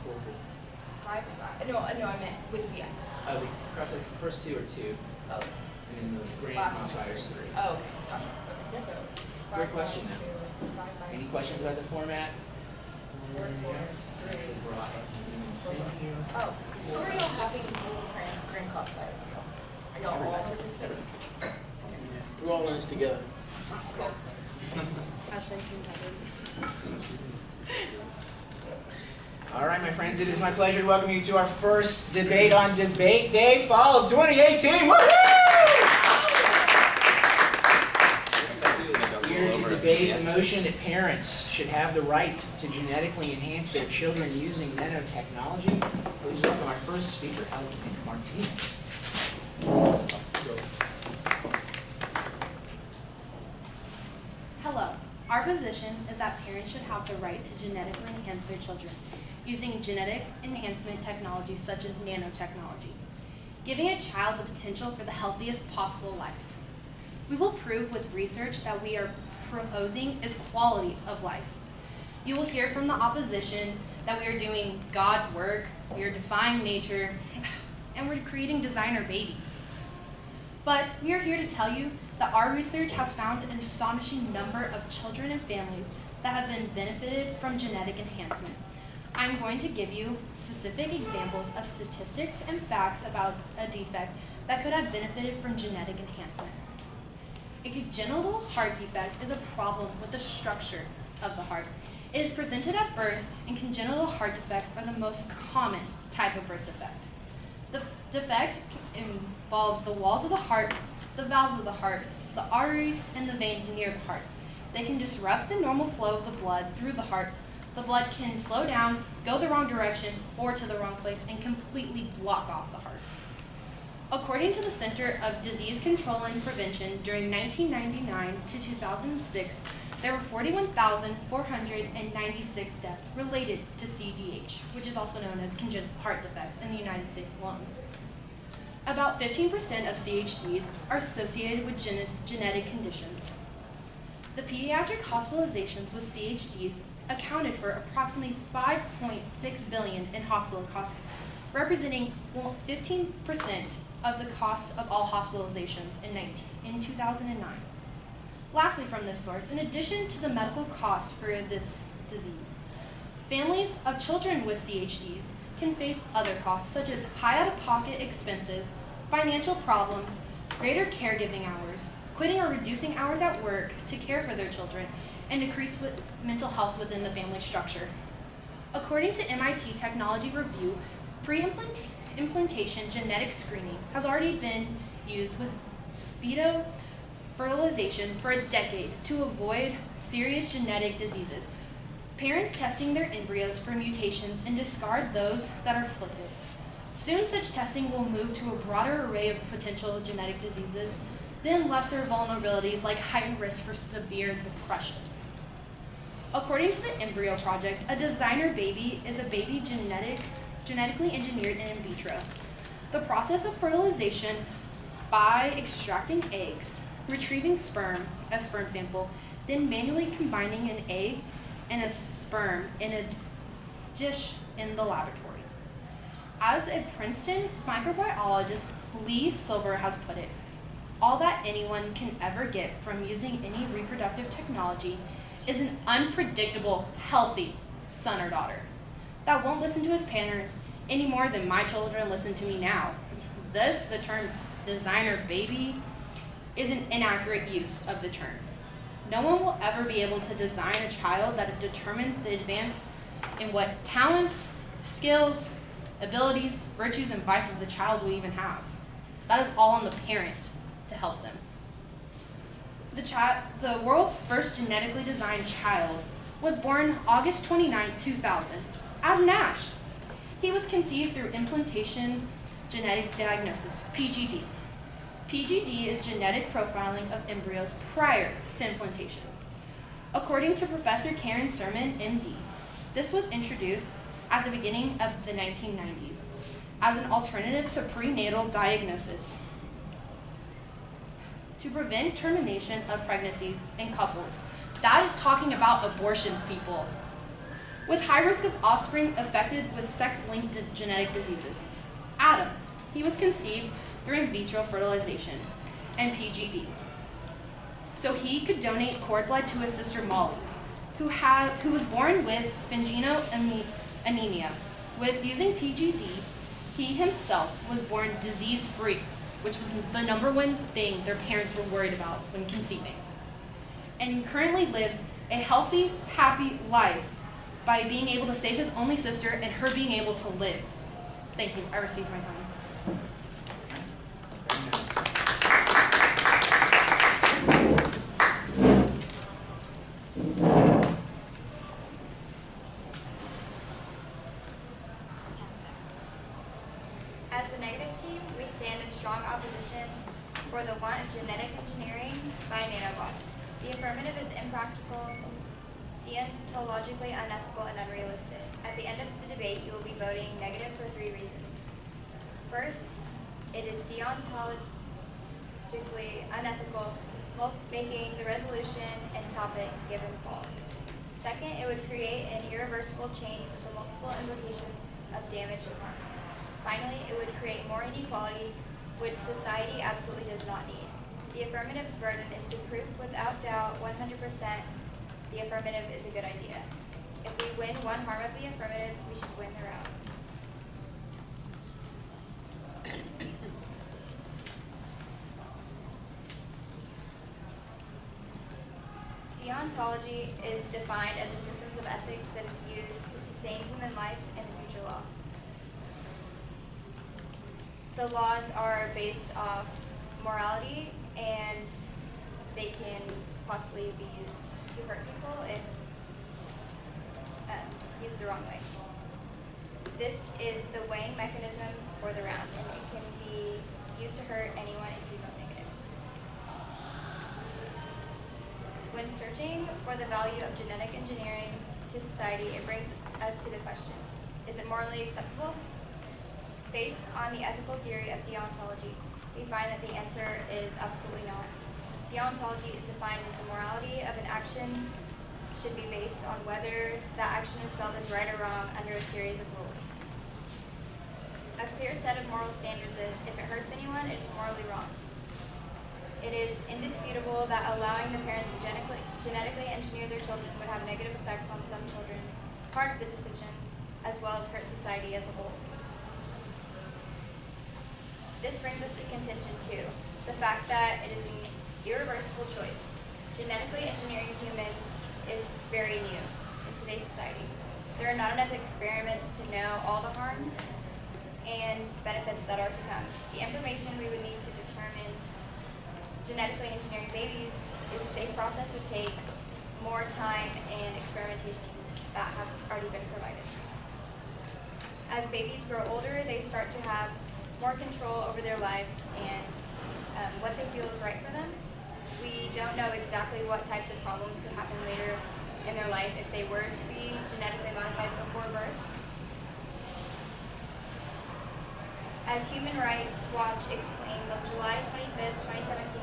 full, full. 5, 5. No, I meant with CX. Oh, the cross-section, the first two are 2. Oh. And then the grand Last one inspires is 3. 3. Oh, okay. Gotcha. Yes, sir. Great question, though. 2, 5, 5. Any questions about the format? 4, 4, 3. Oh, who are y'all having grand cost side? Are y'all all participating? We're all in this together. Cool. All right, my friends, it is my pleasure to welcome you to our first debate on Debate Day, fall of 2018. Woohoo! Here to debate the motion that parents should have the right to genetically enhance their children using nanotechnology. Please welcome our first speaker, Alexander Martinez. Hello. Our position is that parents should have the right to genetically enhance their children using genetic enhancement technologies such as nanotechnology, giving a child the potential for the healthiest possible life. We will prove with research that we are proposing is quality of life. You will hear from the opposition that we are doing God's work, we are defying nature, and we're creating designer babies. But we are here to tell you that our research has found an astonishing number of children and families that have been benefited from genetic enhancement. I'm going to give you specific examples of statistics and facts about a defect that could have benefited from genetic enhancement. A congenital heart defect is a problem with the structure of the heart. It is presented at birth, and congenital heart defects are the most common type of birth defect. The defect involves the walls of the heart, the valves of the heart, the arteries, and the veins near the heart. They can disrupt the normal flow of the blood through the heart. The blood can slow down, go the wrong direction, or to the wrong place, and completely block off the heart. According to the Center of Disease Control and Prevention, during 1999 to 2006, there were 41,496 deaths related to CDH, which is also known as congenital heart defects in the United States alone. About 15% of CHDs are associated with genetic conditions. The pediatric hospitalizations with CHDs accounted for approximately $5.6 billion in hospital costs, representing 15% of the cost of all hospitalizations in 2009. Lastly, from this source, in addition to the medical costs for this disease, families of children with CHDs can face other costs such as high out-of-pocket expenses, financial problems, greater caregiving hours, quitting or reducing hours at work to care for their children, and decreased mental health within the family structure. According to MIT Technology Review, pre-implantation genetic screening has already been used with fetal fertilization for a decade to avoid serious genetic diseases. Parents testing their embryos for mutations and discard those that are afflicted. Soon such testing will move to a broader array of potential genetic diseases, then lesser vulnerabilities like heightened risk for severe depression. According to the Embryo Project, a designer baby is a baby genetically engineered in vitro. The process of fertilization by extracting eggs, retrieving sperm, a sperm sample, then manually combining an egg and a sperm in a dish in the laboratory. As a Princeton microbiologist, Lee Silver has put it, all that anyone can ever get from using any reproductive technology is an unpredictable, healthy son or daughter that won't listen to his parents any more than my children listen to me now. Thus, the term designer baby is an inaccurate use of the term. No one will ever be able to design a child that determines the advance in what talents, skills, abilities, virtues, and vices the child will even have. That is all on the parent to help them. The world's first genetically designed child was born August 29, 2000, out of Nash. He was conceived through implantation genetic diagnosis, PGD. PGD is genetic profiling of embryos prior to implantation. According to Professor Karen Sermon, MD, this was introduced at the beginning of the 1990s as an alternative to prenatal diagnosis to prevent termination of pregnancies in couples. That is talking about abortions, people. with high risk of offspring affected with sex-linked genetic diseases. Adam, he was conceived through in vitro fertilization and PGD. So he could donate cord blood to his sister Molly, who was born with anemia. With using PGD, he himself was born disease-free, which was the #1 thing their parents were worried about when conceiving, and currently lives a healthy, happy life by being able to save his only sister and her being able to live. Thank you. I received my time. Very nice. As the negative team, we stand in strong opposition for the want of genetic engineering by nanobots. The affirmative is impractical, deontologically unethical, and unrealistic. At the end of the debate, you will be voting negative for 3 reasons. First, it is deontologically unethical, making the resolution and topic given false. Second, it would create an irreversible chain with the multiple implications of damage and harm. Finally, it would create more inequality, which society absolutely does not need. The affirmative's burden is to prove without doubt 100% the affirmative is a good idea. If we win one harm of the affirmative, we should win the route. Deontology is defined as a system of ethics that is used to sustain human life and the future law. The laws are based off morality, and they can possibly be used to hurt people if used the wrong way. This is the weighing mechanism for the round, and it can be used to hurt anyone if you vote negative. When searching for the value of genetic engineering to society, it brings us to the question, is it morally acceptable? Based on the ethical theory of deontology, we find that the answer is absolutely not. Deontology is defined as the morality of an action should be based on whether that action itself is right or wrong under a series of rules. A clear set of moral standards is, if it hurts anyone, it is morally wrong. It is indisputable that allowing the parents to genetically engineer their children would have negative effects on some children, part of the decision, as well as hurt society as a whole. This brings us to contention 2, the fact that it is an irreversible choice. Genetically engineering humans is very new in today's society. There are not enough experiments to know all the harms and benefits that are to come. The information we would need to determine genetically engineering babies is a safe process would take more time and experimentations that have already been provided. As babies grow older, they start to have more control over their lives and what they feel is right for them. We don't know exactly what types of problems could happen later in their life if they were to be genetically modified before birth. As Human Rights Watch explains on July 25th, 2017,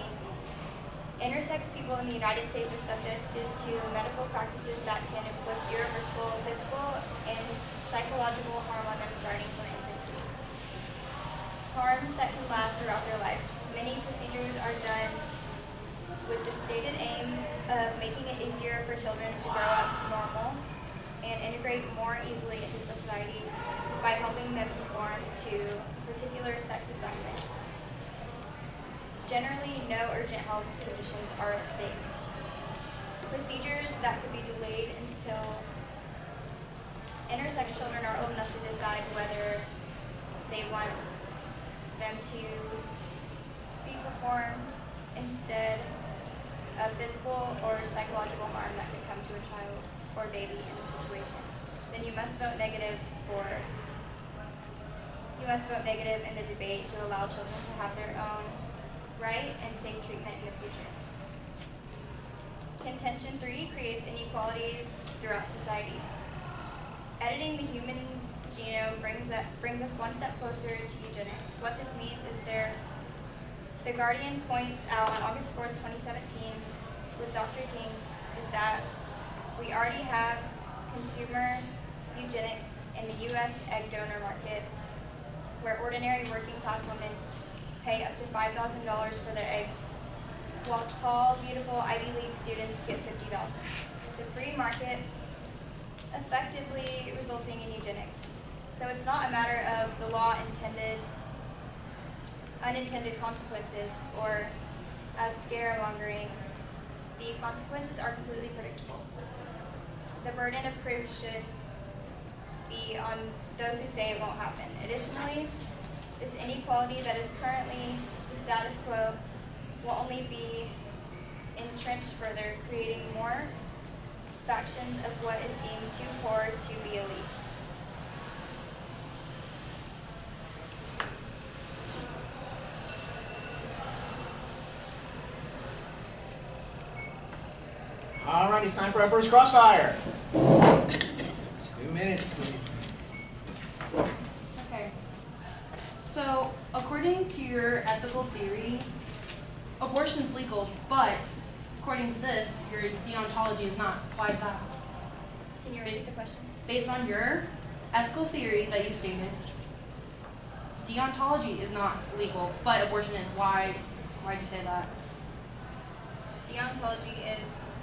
intersex people in the United States are subjected to medical practices that can inflict irreversible physical and psychological harm on them starting from infancy. Harms that can last throughout their lives. Many procedures are done with the stated aim of making it easier for children to grow up normal and integrate more easily into society by helping them conform to particular sex assignment. Generally, no urgent health conditions are at stake. Procedures that could be delayed until intersex children are old enough to decide whether they want them to be performed instead of physical or psychological harm that could come to a child or baby in this situation. Then you must vote negative in the debate to allow children to have their own right and safe treatment in the future. Contention 3 creates inequalities throughout society. Editing the human genome brings us one step closer to eugenics. What this means is the Guardian points out on August 4th, 2017, with Dr. King, is that we already have consumer eugenics in the U.S. egg donor market, where ordinary working class women pay up to $5,000 for their eggs, while tall, beautiful Ivy League students get $50,000. The free market effectively resulting in eugenics. So it's not a matter of the law intended unintended consequences or as scaremongering. The consequences are completely predictable. The burden of proof should be on those who say it won't happen. Additionally, this inequality that is currently the status quo will only be entrenched further, creating more factions of what is deemed too poor to be elite. All right, it's time for our first crossfire. 2 minutes. Okay. So, according to your ethical theory, abortion's legal, but according to this, your deontology is not. Why is that? Can you repeat the question? Based on your ethical theory that you stated, deontology is not legal, but abortion is. Why'd you say that? Deontology is,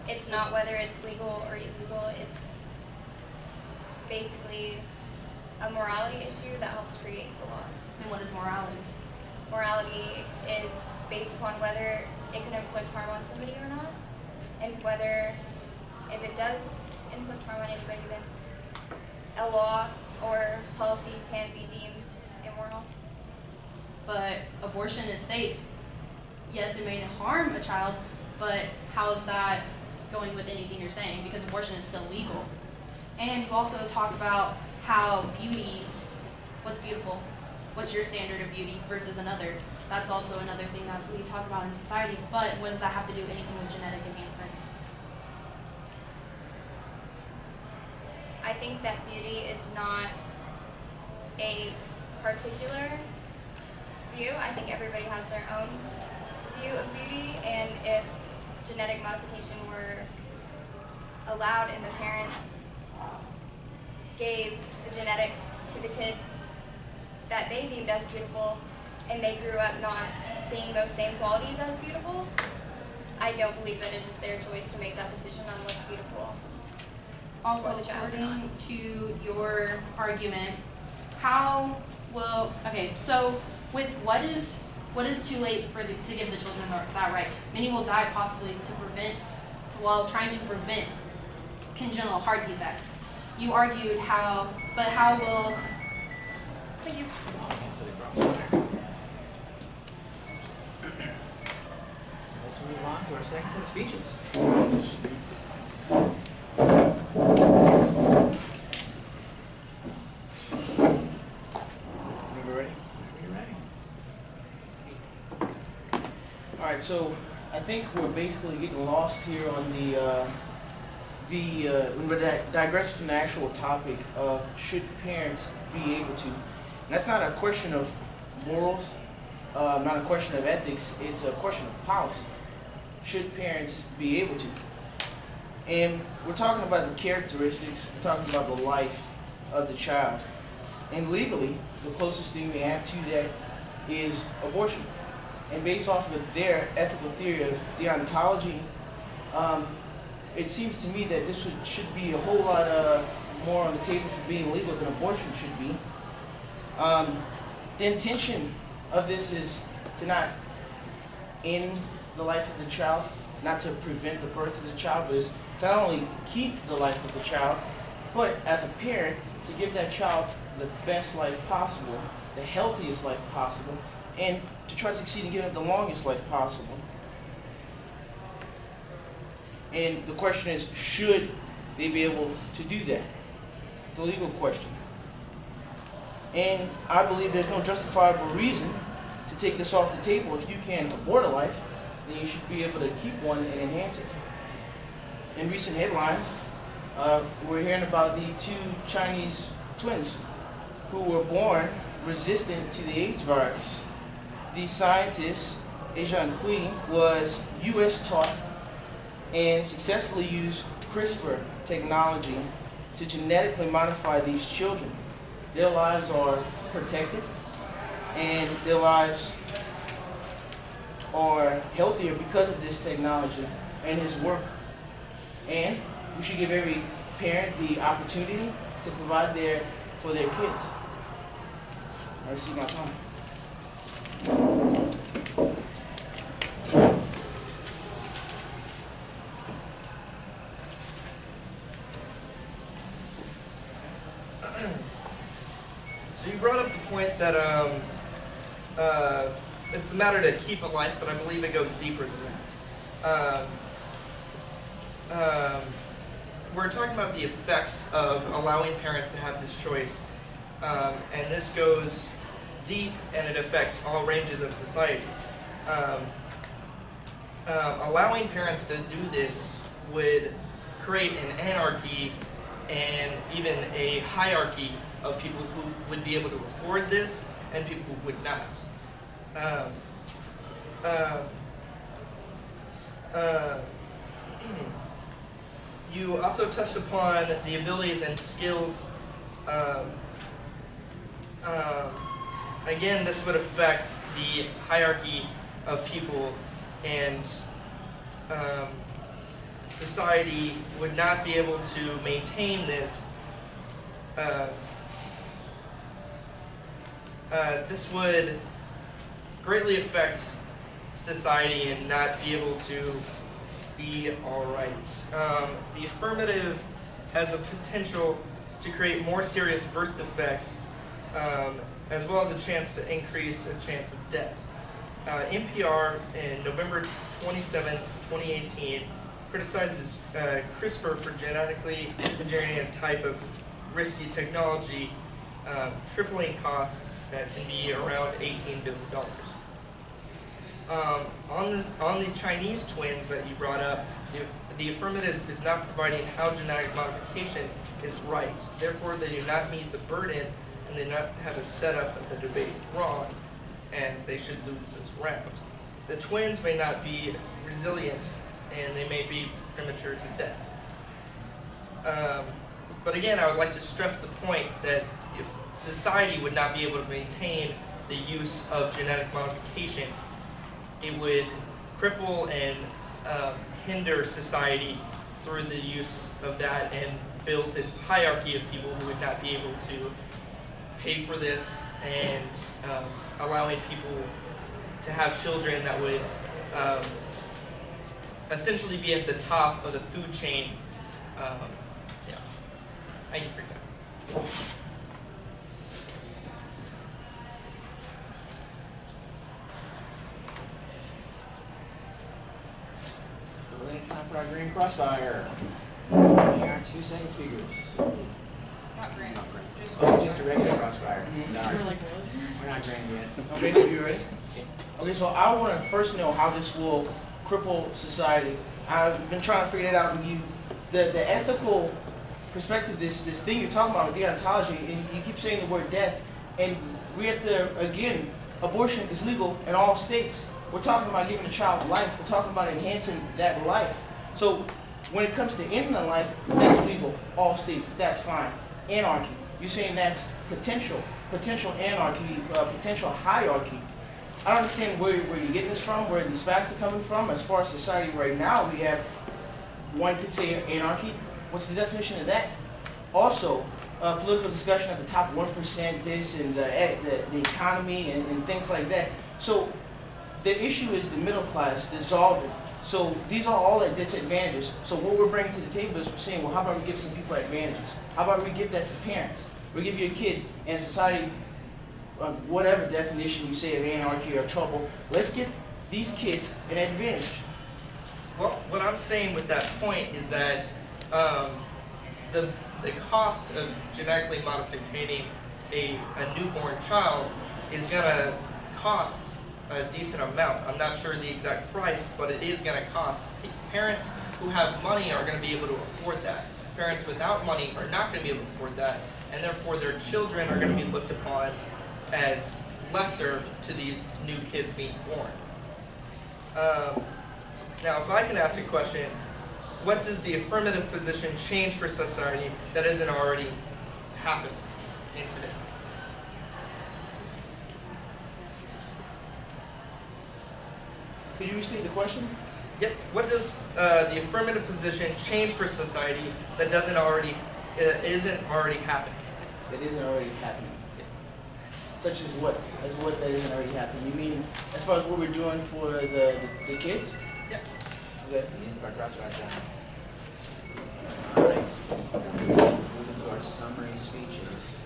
it's not whether it's legal or illegal, it's basically a morality issue that helps create the laws. And what is morality? Morality is based upon whether it can inflict harm on somebody or not, and whether, if it does inflict harm on anybody, then a law or policy can be deemed immoral. But abortion is safe. Yes, it may harm a child, but how is that going with anything you're saying? Because abortion is still legal. And you also talk about how beauty, what's beautiful? What's your standard of beauty versus another? That's also another thing that we talk about in society. But what does that have to do with anything with genetic enhancement? I think that beauty is not a particular view. I think everybody has their own view of beauty, and if genetic modification were allowed and the parents gave the genetics to the kid that they deemed as beautiful and they grew up not seeing those same qualities as beautiful, I don't believe that it is their choice to make that decision on what's beautiful. Also, For the child or not. according to your argument, so with what is too late to give the children that right? Many will die possibly trying to prevent congenital heart defects. You argued how will, thank you. Let's move on to our seconds and speeches. Are we ready? All right, so I think we're basically getting lost here on when we digress from the actual topic of should parents be able to. And that's not a question of morals, not a question of ethics, it's a question of policy. Should parents be able to? And we're talking about the characteristics, we're talking about the life of the child. And legally, the closest thing we have to that is abortion. And based off of their ethical theory of deontology, it seems to me that this should be a whole lot more on the table for being legal than abortion should be. The intention of this is to not end the life of the child, not to prevent the birth of the child, but is to not only keep the life of the child, but as a parent, to give that child the best life possible, the healthiest life possible, and to try to succeed in giving it the longest life possible. And the question is, should they be able to do that? The legal question. And I believe there's no justifiable reason to take this off the table. If you can abort a life, then you should be able to keep one and enhance it. In recent headlines, we're hearing about the two Chinese twins who were born resistant to the AIDS virus. The scientist, Zhang Hui, was US taught and successfully used CRISPR technology to genetically modify these children. Their lives are protected, and their lives are healthier because of this technology and his work. And we should give every parent the opportunity to provide for their kids. I see my time. So you brought up the point that it's a matter to keep it life, but I believe it goes deeper than that. We're talking about the effects of allowing parents to have this choice, and this goes deep and it affects all ranges of society. Allowing parents to do this would create an anarchy and even a hierarchy of people who would be able to afford this and people who would not. You also touched upon the abilities and skills. Again, this would affect the hierarchy of people, and society would not be able to maintain this. This would greatly affect society and not be able to be all right. The affirmative has a potential to create more serious birth defects, as well as a chance to increase a chance of death. NPR in November 27, 2018, criticizes CRISPR for genetically engineering a type of risky technology, tripling cost that can be around $18 billion. On the Chinese twins that you brought up, the affirmative is not providing how genetic modification is right. Therefore, they do not meet the burden, and they do not have a setup of the debate wrong, and they should lose this round. The twins may not be resilient, and they may be premature to death. But again, I would like to stress the point that if society would not be able to maintain the use of genetic modification, it would cripple and hinder society through the use of that and build this hierarchy of people who would not be able to pay for this, and allowing people to have children that would essentially be at the top of the food chain. Yeah. Thank you for your time. It's time for our green crossfire. We are 2 second speakers. Not green. Oh, just a regular crossfire. Sorry. We're not green yet. Okay, you ready? Okay, so I want to first know how this will cripple society. I've been trying to figure it out. And the ethical perspective, this thing you're talking about with deontology, and you keep saying the word death, and we have to, again, abortion is legal in all states. We're talking about giving a child life. We're talking about enhancing that life. So when it comes to ending a life, that's legal, all states, that's fine. Anarchy, you're saying that's potential anarchy, potential hierarchy. I don't understand where you're getting this from, where these facts are coming from. As far as society right now, we have, one could say anarchy. What's the definition of that? Also, political discussion at the top 1%, this and the economy and things like that. So the issue is the middle class dissolving. So these are all at disadvantages. So what we're bringing to the table is we're saying, well, how about we give some people advantages? How about we give that to parents? We give your kids and society, whatever definition you say of anarchy or trouble, let's give these kids an advantage. Well, what I'm saying with that point is that the cost of genetically modifying a newborn child is going to cost a decent amount. I'm not sure the exact price, but it is going to cost. Parents who have money are going to be able to afford that. Parents without money are not going to be able to afford that, and therefore their children are going to be looked upon as lesser to these new kids being born. Now, if I can ask a question, what does the affirmative position change for society that isn't already happening in today? Could you restate the question? Yep. What does the affirmative position change for society that isn't already happening? That isn't already happening. Such as what? As what that isn't already happening? You mean as far as what we're doing for the kids? Yep. Is that? All right. Moving to our summary speeches.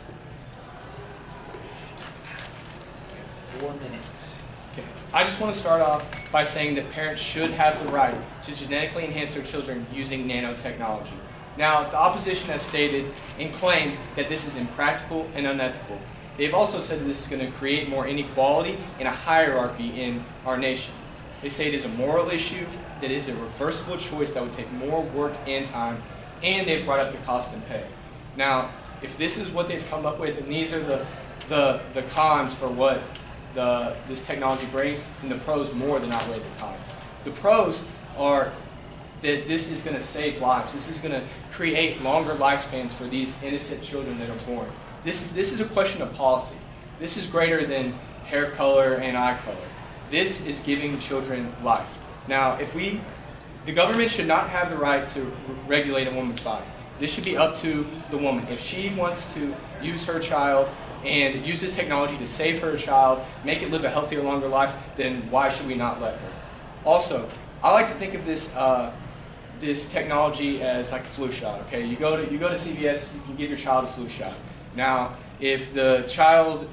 We have 4 minutes. Okay. I just want to start off by saying that parents should have the right to genetically enhance their children using nanotechnology. Now, the opposition has stated and claimed that this is impractical and unethical. They've also said that this is going to create more inequality and a hierarchy in our nation. They say it is a moral issue, that it is a reversible choice that would take more work and time, and they've brought up the cost and pay. Now, if this is what they've come up with, and these are the cons for what this technology brings, then the pros more than outweigh the cons. The pros are that this is going to save lives. This is going to create longer lifespans for these innocent children that are born. This is a question of policy. This is greater than hair color and eye color. This is giving children life. Now, the government should not have the right to regulate a woman's body. This should be up to the woman. If she wants to use her child and use this technology to save her child, make it live a healthier, longer life, then why should we not let her? Also, I like to think of this technology as like a flu shot. Okay, you go to CVS, you can give your child a flu shot. Now, if the child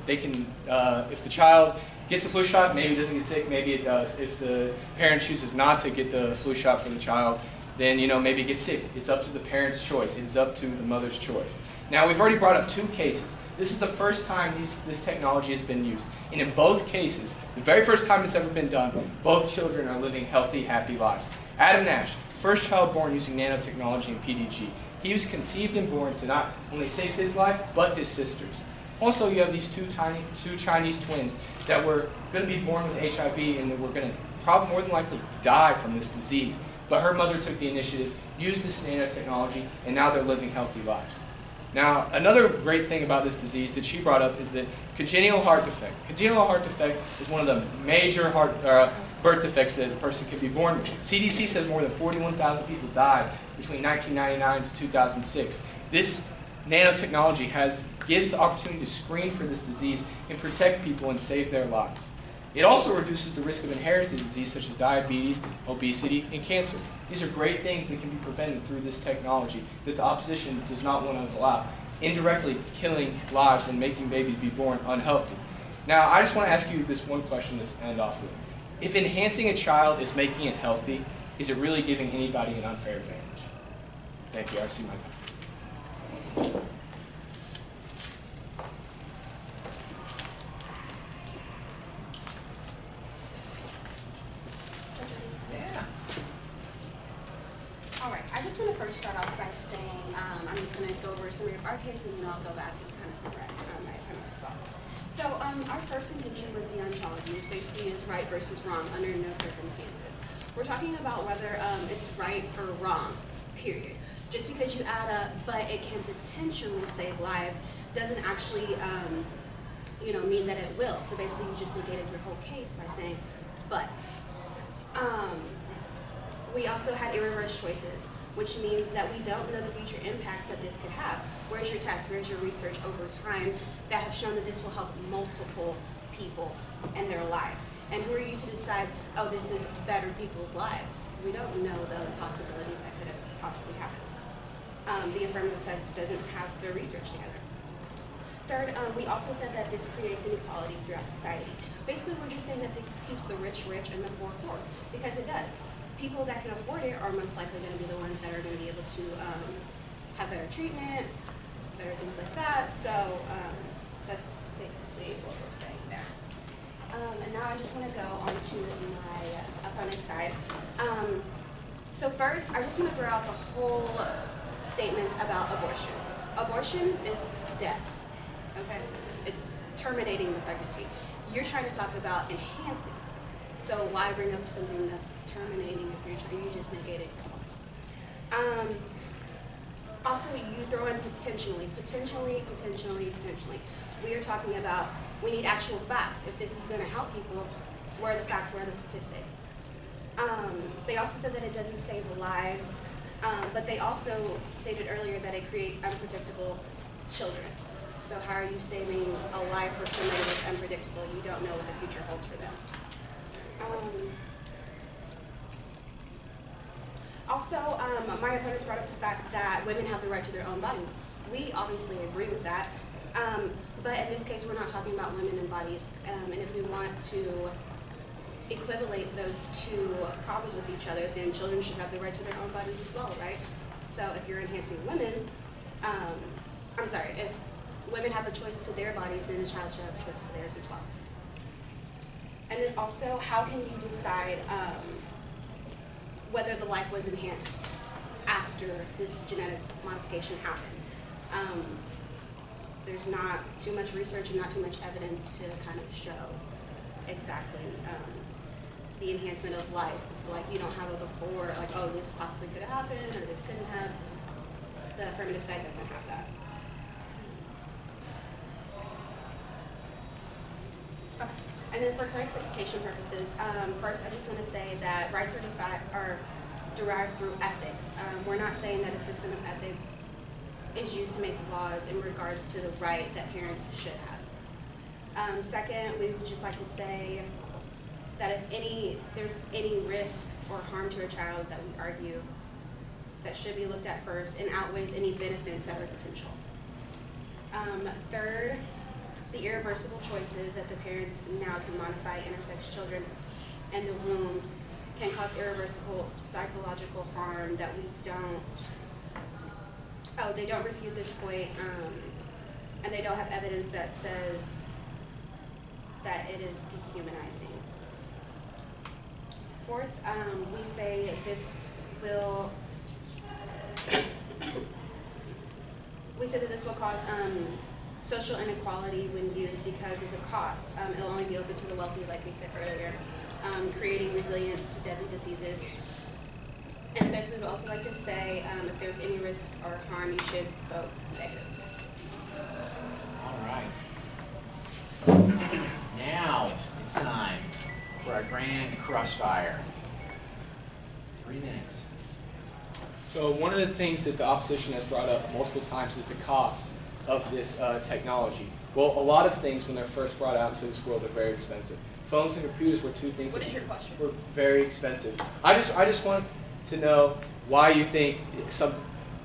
gets the flu shot, maybe it doesn't get sick, maybe it does. If the parent chooses not to get the flu shot for the child, then maybe it gets sick. It's up to the parent's choice. It's up to the mother's choice. Now, we've already brought up 2 cases. This is the first time this technology has been used. And in both cases, the very first time it's ever been done, both children are living healthy, happy lives. Adam Nash, first child born using nanotechnology and PDG. He was conceived and born to not only save his life, but his sister's. Also, you have these two Chinese twins that were going to be born with HIV and that were going to probably more than likely die from this disease. But her mother took the initiative, used this nanotechnology, and now they're living healthy lives. Now, another great thing about this disease that she brought up is that congenital heart defect. Congenital heart defect is one of the major birth defects that a person can be born with. CDC says more than 41,000 people died between 1999 to 2006. This nanotechnology gives the opportunity to screen for this disease and protect people and save their lives. It also reduces the risk of inherited disease such as diabetes, obesity, and cancer. These are great things that can be prevented through this technology that the opposition does not want to allow, indirectly killing lives and making babies be born unhealthy. Now, I just want to ask you this one question to end off with. If enhancing a child is making it healthy, is it really giving anybody an unfair advantage? Thank you. I see my time. Yeah. All right, I just want to first start off by saying, I'm just going to go over some of our case and then I'll go back and kind of summarize my premise as well. So our first contention was deontology, which basically is right versus wrong under no circumstances. We're talking about whether it's right or wrong, period. Just because you add up, but it can potentially save lives, doesn't actually mean that it will. So basically you just negated your whole case by saying, but. We also had irreverse choices, which means that we don't know the future impacts that this could have. Where's your test? Where's your research over time that have shown that this will help multiple people and their lives? And who are you to decide, oh, this is better people's lives? We don't know the possibilities that could have possibly happened. The affirmative side doesn't have their research together. Third, we also said that this creates inequalities throughout society. Basically, we're just saying that this keeps the rich rich and the poor poor, because it does. People that can afford it are most likely going to be the ones that are going to be able to have better treatment, better things like that. So that's basically what we're saying there. And now I just want to go on to my opponent's side. So first, I just want to throw out the whole statements about abortion. Abortion is death, okay? It's terminating the pregnancy. You're trying to talk about enhancing. So why bring up something that's terminating if you just negated cost? Also, you throw in potentially. We are talking about, we need actual facts. If this is going to help people, where are the facts, where are the statistics? They also said that it doesn't save lives, but they also stated earlier that it creates unpredictable children. So how are you saving a life for somebody that's unpredictable? You don't know what the future holds for them. Also, my opponents brought up the fact that women have the right to their own bodies. We obviously agree with that, but in this case, we're not talking about women and bodies. And if we want to equivalate those two problems with each other, then children should have the right to their own bodies as well, right? So if you're enhancing women, if women have a choice to their bodies, then a child should have a choice to theirs as well. And then also, how can you decide whether the life was enhanced after this genetic modification happened? There's not too much research and not too much evidence to kind of show exactly the enhancement of life. Like, you don't have a before, like, oh, this possibly could have happened, or this couldn't have. The affirmative side doesn't have that. Okay. And then for clarification purposes, first I just want to say that rights are derived through ethics. We're not saying that a system of ethics is used to make laws in regards to the right that parents should have. Second, we would just like to say that if there's any risk or harm to a child, that we argue that should be looked at first and outweighs any benefits that are potential. Third, the irreversible choices that the parents now can modify intersex children in the womb can cause irreversible psychological harm that we don't. Oh, they don't refute this point, and they don't have evidence that says that it is dehumanizing. Fourth, we say this will. We say that this will cause social inequality when used because of the cost. It'll only be open to the wealthy, like we said earlier, creating resilience to deadly diseases. And fifth, we would also like to say if there's any risk or harm, you should vote negative. All right. Now it's time for our grand crossfire. 3 minutes. So one of the things that the opposition has brought up multiple times is the cost of this technology. Well, a lot of things when they're first brought out into this world are very expensive. Phones and computers were two things What that is your question? were very expensive. I just want to know why you think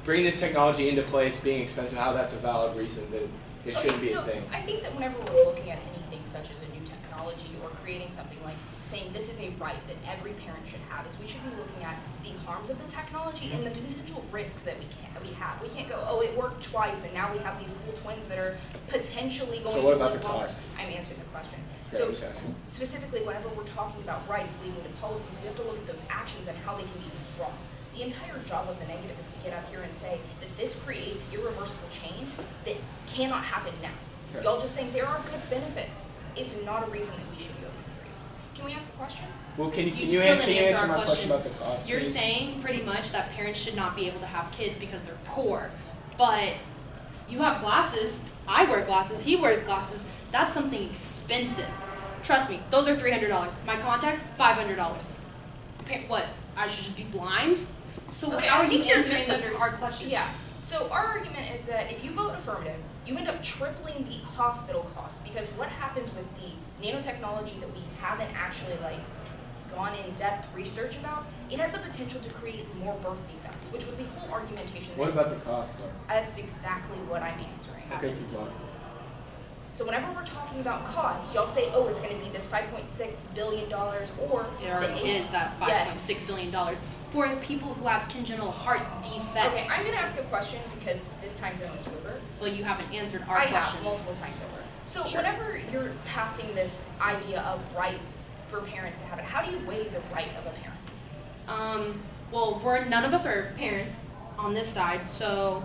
bringing this technology into place being expensive, how that's a valid reason that it shouldn't be a thing. I think that whenever we're looking at anything such as a new technology or creating something like saying this is a right that every parent should have, is we should be looking at the harms of the technology and the potential risks that we have. We can't go, oh, it worked twice and now we have these cool twins that are potentially going to So what about live the longer. cost? I'm answering the question. Yeah, So exactly. specifically, whenever we're talking about rights leading to policies, we have to look at those actions and how they can be used wrong. The entire job of the negative is to get up here and say that this creates irreversible change that cannot happen now. Okay. Y'all just saying there are good benefits is not a reason that we should be open free. Can we ask a question? Well, can You you still didn't answer answer our my question question. about the cost? You're please? saying pretty much that parents should not be able to have kids because they're poor, but you have glasses, I wear glasses, he wears glasses, that's something expensive. Trust me, those are $300. My contacts, $500. What, I should just be blind? So Okay, how I are you think you're answering the misunderstanding. hard question? Yeah. So our argument is that if you vote affirmative, you end up tripling the hospital costs because what happens with the nanotechnology that we haven't actually gone in depth research about, it has the potential to create more birth defects, which was the whole argumentation. What about the cost, though? That's exactly what I'm answering. Okay, keep going. So whenever we're talking about costs, y'all say, oh, it's going to be this $5.6 billion or It already is that $5.6 billion for people who have congenital heart defects. Okay, I'm going to ask a question because this time zone is over. Well, you haven't answered our I question. have multiple times over. So Sure. whenever you're passing this idea of right for parents to have it, how do you weigh the right of a parent? Well, none of us are parents on this side, so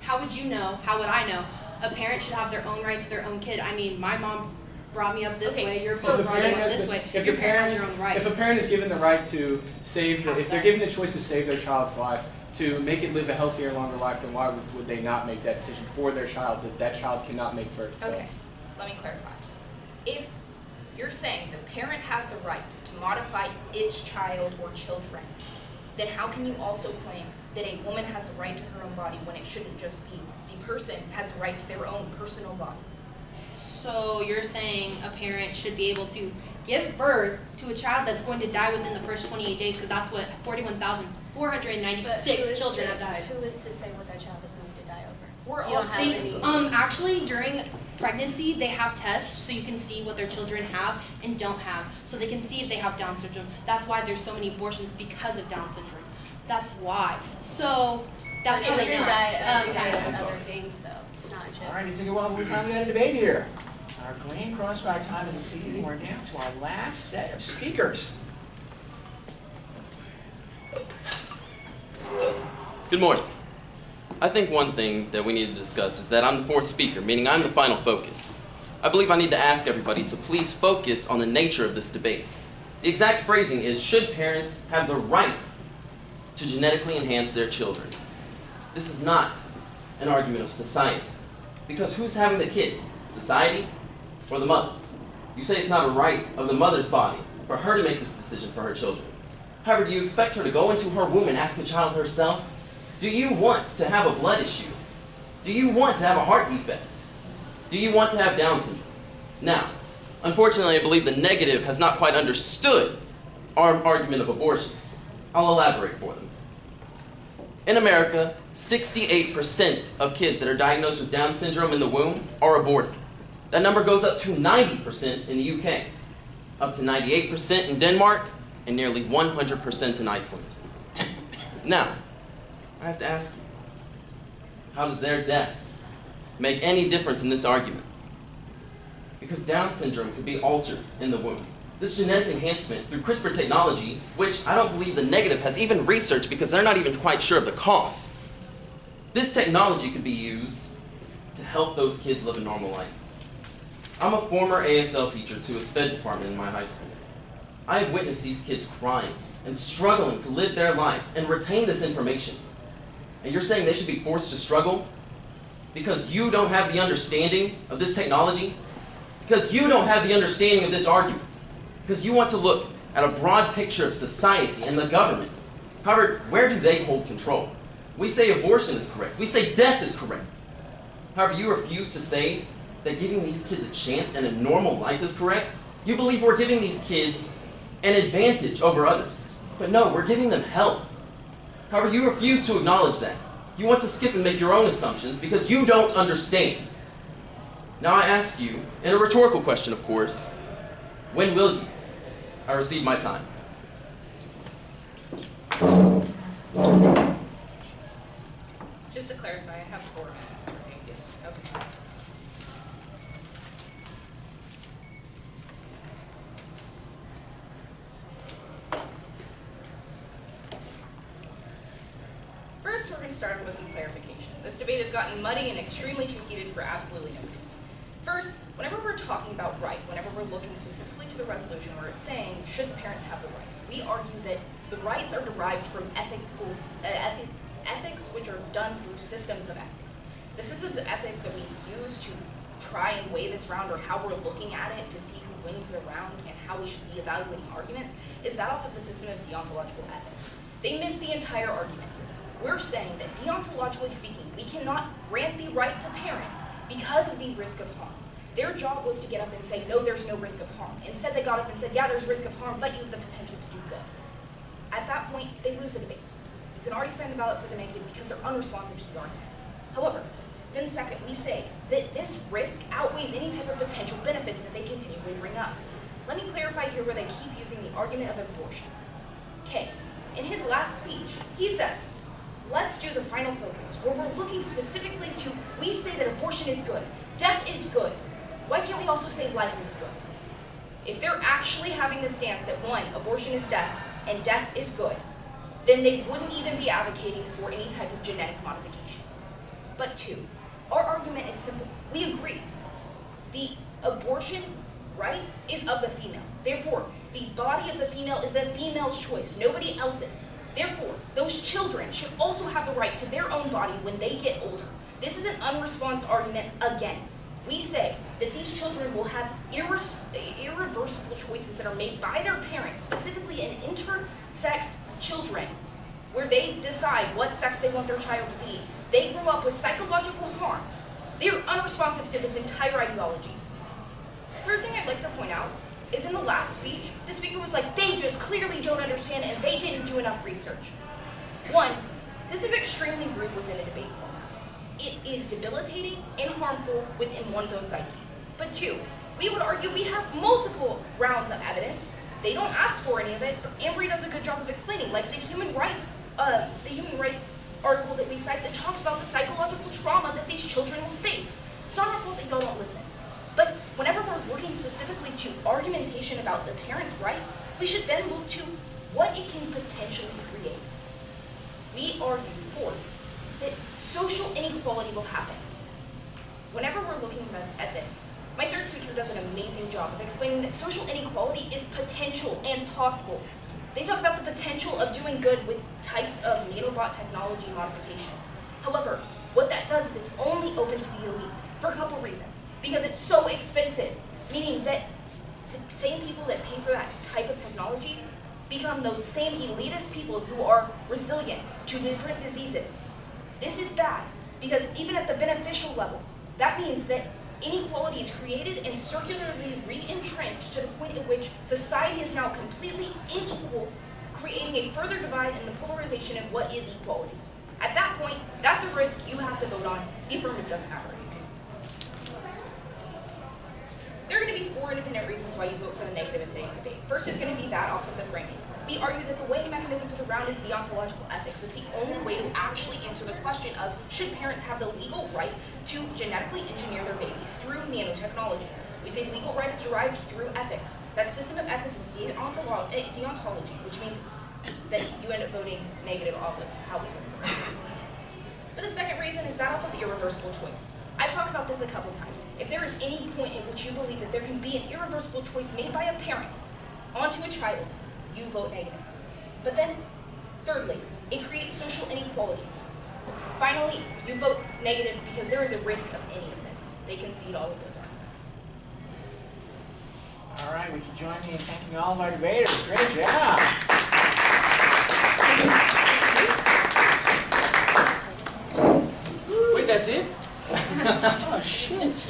how would you know, how would I know? A parent should have their own right to their own kid. I mean, my mom brought me up this Okay, way, your so mom the brought you parent up has this the- way. if Your the parent has parent- your own rights. If a parent is given the right to save, Have if they're sex. given the choice to save their child's life, to make it live a healthier, longer life, then why would they not make that decision for their child that that child cannot make for itself? Okay, let me clarify. If you're saying the parent has the right to modify its child or children, then how can you also claim that a woman has the right to her own body when it shouldn't just be the person has the right to their own personal body? So you're saying a parent should be able to give birth to a child that's going to die within the first 28 days, because that's what 41,496 children have died. Who is to say what that child is going to die over? We're You all don't have saying, any- Actually, during pregnancy, they have tests so you can see what their children have and don't have, so they can see if they have Down syndrome. That's why there's so many abortions, because of Down syndrome. That's why. So that's how they Children know. die every Okay. day of other things, though. It's not just. All right, it's a while. We finally got a debate here. Our grand crossfire time has exceeded, and we're down to our last set of speakers. Good morning. I think one thing that we need to discuss is that I'm the fourth speaker, meaning I'm the final focus. I believe I need to ask everybody to please focus on the nature of this debate. The exact phrasing is, should parents have the right to genetically enhance their children? This is not an argument of society. Because who's having the kid? Society or the mothers? You say it's not a right of the mother's body for her to make this decision for her children. However, do you expect her to go into her womb and ask the child herself? Do you want to have a blood issue? Do you want to have a heart defect? Do you want to have Down syndrome? Now, unfortunately, I believe the negative has not quite understood our argument of abortion. I'll elaborate for them. In America, 68% of kids that are diagnosed with Down syndrome in the womb are aborted. That number goes up to 90% in the UK, up to 98% in Denmark, and nearly 100% in Iceland. Now, I have to ask you, how does their deaths make any difference in this argument? Because Down syndrome could be altered in the womb. This genetic enhancement through CRISPR technology, which I don't believe the negative has even researched because they're not even quite sure of the cost. This technology could be used to help those kids live a normal life. I'm a former ASL teacher to a SPED department in my high school. I have witnessed these kids crying and struggling to live their lives and retain this information. And you're saying they should be forced to struggle because you don't have the understanding of this technology? Because you don't have the understanding of this argument? Because you want to look at a broad picture of society and the government. However, where do they hold control? We say abortion is correct. We say death is correct. However, you refuse to say that giving these kids a chance and a normal life is correct. You believe we're giving these kids an advantage over others. But no, we're giving them health. However, you refuse to acknowledge that. You want to skip and make your own assumptions because you don't understand. Now I ask you, in a rhetorical question of course, when will you? I receive my time. just to clarify, I have 4 minutes, right? Yes. Okay. First, we're going to start with some clarification. This debate has gotten muddy and extremely too heated for absolutely no reason. First, whenever we're talking about right, whenever we're looking specifically to the resolution where it's saying, should the parents have the right, we argue that the rights are derived from ethics which are done through systems of ethics. The system of ethics that we use to try and weigh this round, or how we're looking at it to see who wins the round and how we should be evaluating arguments, is that off of the system of deontological ethics. They miss the entire argument. We're saying that deontologically speaking, we cannot grant the right to parents because of the risk of harm. Their job was to get up and say, no, there's no risk of harm. Instead, they got up and said, yeah, there's risk of harm, but you have the potential to do good. At that point, they lose the debate. You can already sign the ballot for the negative because they're unresponsive to the argument. However, then second, we say that this risk outweighs any type of potential benefits that they continually bring up. Let me clarify here where they keep using the argument of abortion. Okay, in his last speech, he says, let's do the final focus, where we're looking specifically to, we say that abortion is good, death is good. Why can't we also say life is good? If they're actually having the stance that 1, abortion is death, and death is good, then they wouldn't even be advocating for any type of genetic modification. But 2, our argument is simple. We agree. The abortion right is of the female. Therefore, the body of the female is the female's choice, nobody else's. Therefore, those children should also have the right to their own body when they get older. This is an unresponsive argument again. We say that these children will have irreversible choices that are made by their parents, specifically in intersex children, where they decide what sex they want their child to be. They grow up with psychological harm. They're unresponsive to this entire ideology. Third thing I'd like to point out is in the last speech, the speaker was like, they just clearly don't understand it and they didn't do enough research. One, this is extremely rude within a debate forum. It is debilitating and harmful within one's own psyche. But two, we would argue we have multiple rounds of evidence. They don't ask for any of it, but Ambry does a good job of explaining, like the human rights article that we cite that talks about the psychological trauma that these children will face. It's not our fault that y'all don't listen. But whenever we're working specifically to argumentation about the parent's right, we should then look to what it can potentially create. We argue for that social inequality will happen. Whenever we're looking at this, my third speaker does an amazing job of explaining that social inequality is potential and possible. They talk about the potential of doing good with types of nanobot technology modifications. However, what that does is it's only open to the elite for a couple reasons. Because it's so expensive, meaning that the same people that pay for that type of technology become those same elitist people who are resilient to different diseases. This is bad, because even at the beneficial level, that means that inequality is created and circularly re-entrenched to the point at which society is now completely unequal, creating a further divide in the polarization of what is equality. At that point, that's a risk you have to vote on. The affirmative doesn't matter. There are going to be 4 independent reasons why you vote for the negative in today's debate. First is going to be that off of the framing. We argue that the weighing mechanism for the round is deontological ethics. It's the only way to actually answer the question of should parents have the legal right to genetically engineer their babies through nanotechnology. We say the legal right is derived through ethics. That system of ethics is deontology, which means that you end up voting negative off of how we vote. But the second reason is that off of the irreversible choice. I've talked about this a couple times. If there is any point in which you believe that there can be an irreversible choice made by a parent onto a child, you vote negative. But then, thirdly, it creates social inequality. Finally, you vote negative because there is a risk of any of this. They concede all of those arguments. All right, would you join me in thanking all of our debaters? Great job. Wait, that's it? Oh, shit.